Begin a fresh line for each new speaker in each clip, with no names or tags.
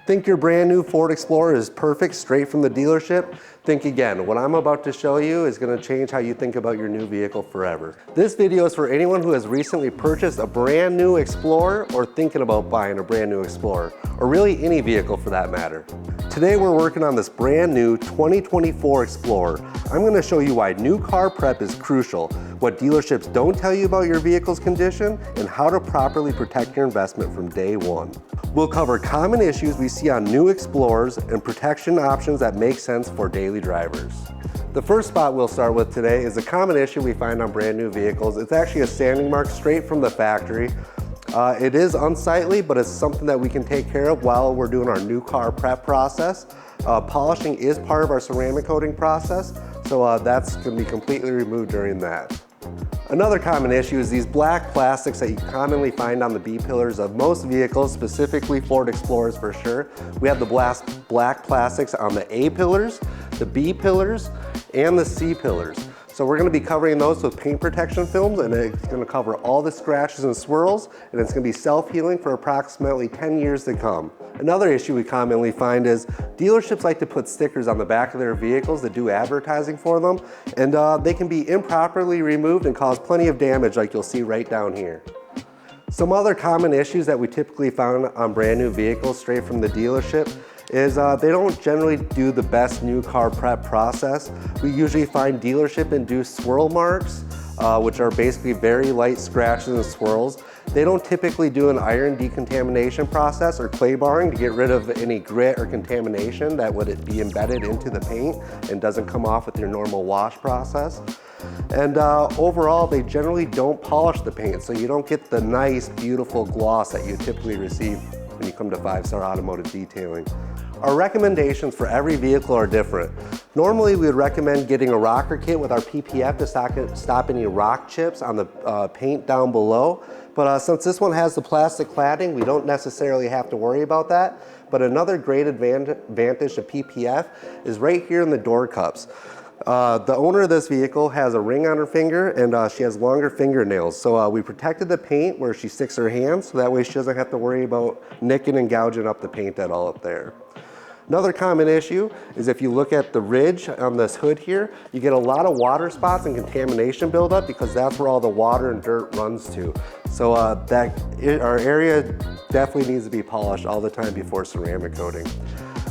Think your brand new Ford Explorer is perfect straight from the dealership? Think again. What I'm about to show you is going to change how you think about your new vehicle forever. This video is for anyone who has recently purchased a brand new Explorer or thinking about buying a brand new Explorer, or really any vehicle for that matter. Today we're working on this brand new 2024 Explorer. I'm going to show you why new car prep is crucial, what dealerships don't tell you about your vehicle's condition, and how to properly protect your investment from day one. We'll cover common issues we see on new Explorers and protection options that make sense for daily drivers. The first spot we'll start with today is a common issue we find on brand new vehicles. It's actually a sanding mark straight from the factory. It is unsightly, but it's something that we can take care of while we're doing our new car prep process. Polishing is part of our ceramic coating process, so that's going to be completely removed during that. Another common issue is these black plastics that you commonly find on the B-pillars of most vehicles, specifically Ford Explorers for sure. We have the black plastics on the A-pillars, the B-pillars, and the C-pillars. So we're going to be covering those with paint protection films, and it's going to cover all the scratches and swirls, and it's going to be self-healing for approximately 10 years to come. Another issue we commonly find is dealerships like to put stickers on the back of their vehicles that do advertising for them, and they can be improperly removed and cause plenty of damage like you'll see right down here. Some other common issues that we typically found on brand new vehicles straight from the dealership is they don't generally do the best new car prep process. We usually find dealership-induced swirl marks, which are basically very light scratches and swirls. They don't typically do an iron decontamination process or clay barring to get rid of any grit or contamination that would be embedded into the paint and doesn't come off with your normal wash process. And overall, they generally don't polish the paint, so you don't get the nice, beautiful gloss that you typically receive when you come to 5-Star Automotive Detailing. Our recommendations for every vehicle are different. Normally, we would recommend getting a rocker kit with our PPF to stop any rock chips on the paint down below. But since this one has the plastic cladding, we don't necessarily have to worry about that. But another great advantage of PPF is right here in the door cups. The owner of this vehicle has a ring on her finger, and she has longer fingernails. So we protected the paint where she sticks her hands, so that way she doesn't have to worry about nicking and gouging up the paint at all up there. Another common issue is if you look at the ridge on this hood here, you get a lot of water spots and contamination buildup because that's where all the water and dirt runs to. So our area definitely needs to be polished all the time before ceramic coating.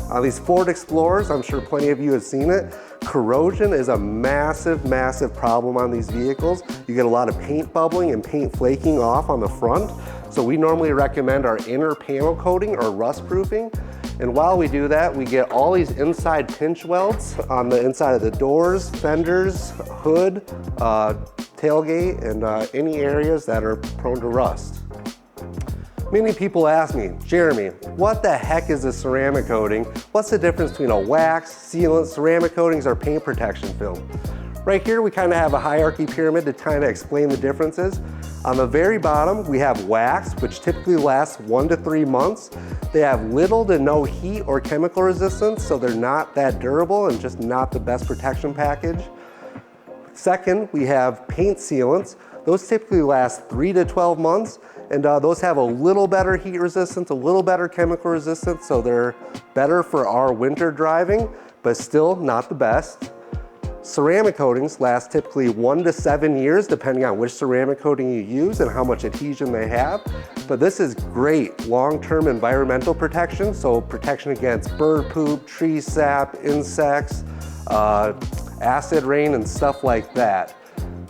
On these Ford Explorers, I'm sure plenty of you have seen it, corrosion is a massive, massive problem on these vehicles. You get a lot of paint bubbling and paint flaking off on the front. So we normally recommend our inner panel coating or rust proofing. And while we do that, we get all these inside pinch welds on the inside of the doors, fenders, hood, tailgate, and any areas that are prone to rust. Many people ask me, Jeremy, what the heck is a ceramic coating? What's the difference between a wax, sealant, ceramic coatings, or paint protection film? Right here, we kind of have a hierarchy pyramid to kind of explain the differences. On the very bottom, we have wax, which typically lasts 1 to 3 months. They have little to no heat or chemical resistance, so they're not that durable and just not the best protection package. Second, we have paint sealants. Those typically last 3 to 12 months, and those have a little better heat resistance, a little better chemical resistance, so they're better for our winter driving, but still not the best. Ceramic coatings last typically 1 to 7 years, depending on which ceramic coating you use and how much adhesion they have. But this is great long-term environmental protection, so protection against bird poop, tree sap, insects, acid rain, and stuff like that.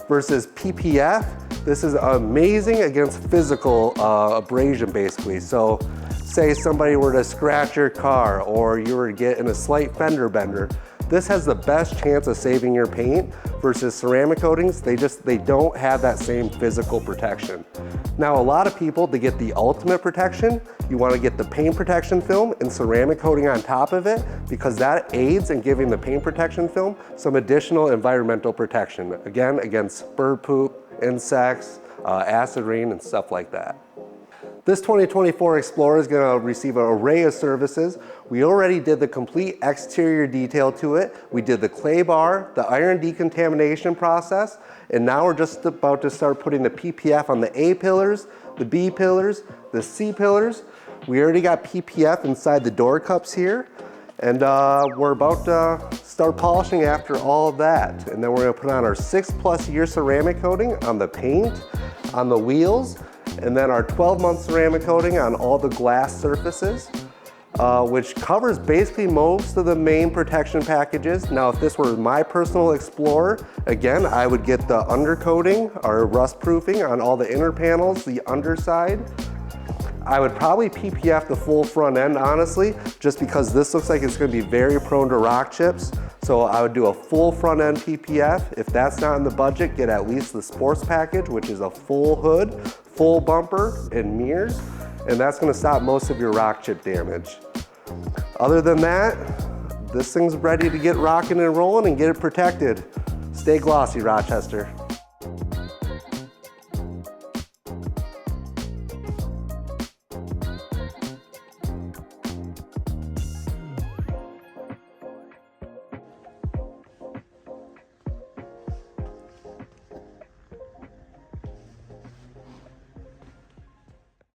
Versus PPF, this is amazing against physical abrasion, basically. So say somebody were to scratch your car or you were to get in a slight fender bender, this has the best chance of saving your paint versus ceramic coatings. They don't have that same physical protection. Now, a lot of people, to get the ultimate protection, you want to get the paint protection film and ceramic coating on top of it because that aids in giving the paint protection film some additional environmental protection, again, against bird poop, insects, acid rain, and stuff like that. This 2024 Explorer is going to receive an array of services. We already did the complete exterior detail to it. We did the clay bar, the iron decontamination process, and now we're just about to start putting the PPF on the A pillars, the B pillars, the C pillars. We already got PPF inside the door cups here, and we're about to start polishing after all of that. And then we're gonna put on our 6+ year ceramic coating on the paint, on the wheels, and then our 12-month ceramic coating on all the glass surfaces, which covers basically most of the main protection packages. Now, if this were my personal Explorer, again, I would get the undercoating or rust proofing on all the inner panels, the underside. I would probably PPF the full front end, honestly, just because this looks like it's gonna be very prone to rock chips. So I would do a full front end PPF. If that's not in the budget, get at least the sports package, which is a full hood, full bumper, and mirrors. And that's gonna stop most of your rock chip damage. Other than that, this thing's ready to get rocking and rolling and get it protected. Stay glossy, Rochester.